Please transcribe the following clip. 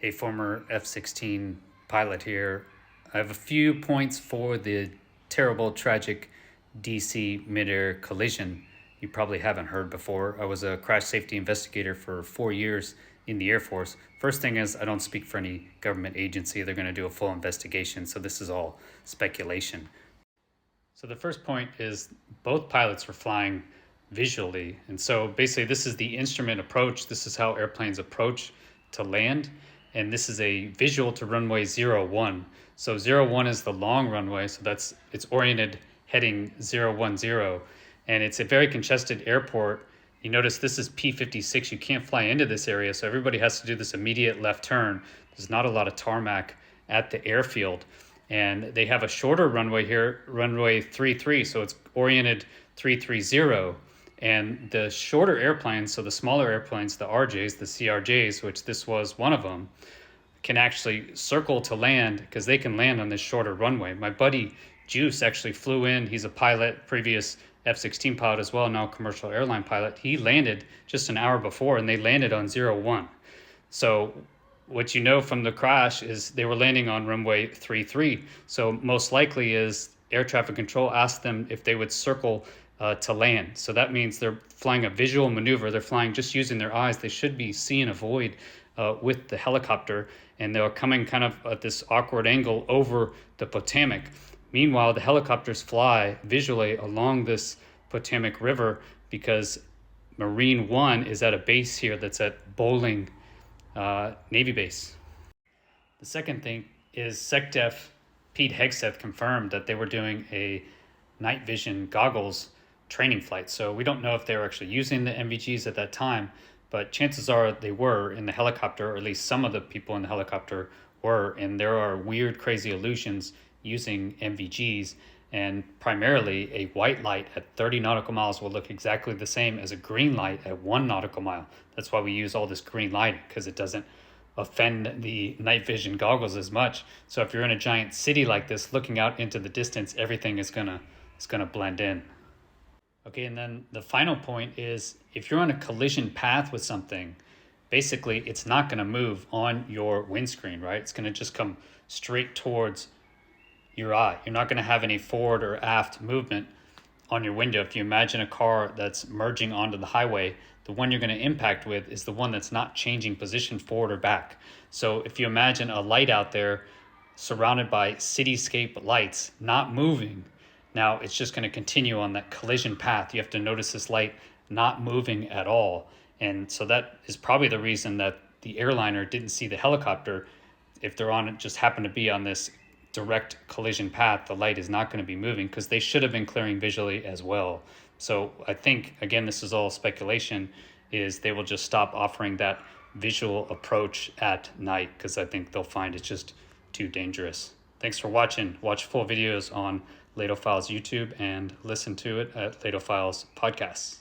a former F-16 pilot here. I have a few points for the terrible, tragic DC midair collision you probably haven't heard before. I was a crash safety investigator for 4 years in the Air Force. First thing is, I don't speak for any government agency. They're going to do a full investigation, so this is all speculation. So the first point is both pilots were flying visually. And so basically this is the instrument approach. This is how airplanes approach to land. And this is a visual to runway 01. So 01 is the long runway. So it's oriented heading 010. And it's a very congested airport. You notice this is P56. You can't fly into this area. So everybody has to do this immediate left turn. There's not a lot of tarmac at the airfield. And they have a shorter runway here, runway 33, so it's oriented 330. And the shorter airplanes, so the smaller airplanes, the RJs, the CRJs, which this was one of them, can actually circle to land because they can land on this shorter runway. My buddy Juice actually flew in. He's a pilot, previous F-16 pilot as well, now commercial airline pilot. He landed just an hour before, and they landed on 01. So what you know from the crash is they were landing on runway 33. So most likely is air traffic control asked them if they would circle to land. So that means they're flying a visual maneuver. They're flying just using their eyes. They should be seeing a void with the helicopter, and they're coming kind of at this awkward angle over the Potomac. Meanwhile, the helicopters fly visually along this Potomac River because Marine One is at a base here that's at Bowling Navy base. The second thing is SecDef Pete Hegseth confirmed that they were doing a night vision goggles training flight. So we don't know if they were actually using the NVGs at that time, but chances are they were in the helicopter, or at least some of the people in the helicopter were. And there are weird, crazy illusions using NVGs. And primarily a white light at 30 nautical miles will look exactly the same as a green light at 1 nautical mile. That's why we use all this green lighting, because it doesn't offend the night vision goggles as much. So if you're in a giant city like this, looking out into the distance, everything is gonna blend in. Okay, and then the final point is, if you're on a collision path with something, basically it's not gonna move on your windscreen, right? It's gonna just come straight towards your eye. You're not going to have any forward or aft movement on your window. If you imagine a car that's merging onto the highway, the one you're going to impact with is the one that's not changing position forward or back. So if you imagine a light out there surrounded by cityscape lights not moving, now it's just going to continue on that collision path. You have to notice this light not moving at all. And so that is probably the reason that the airliner didn't see the helicopter. If they're on it, just happen to be on this direct collision path, the light is not going to be moving, because they should have been clearing visually as well. So I think, again, this is all speculation, is they will just stop offering that visual approach at night, because I think they'll find it's just too dangerous. Thanks for watching. Watch full videos on Lato Files YouTube and listen to it at Lato Files podcasts.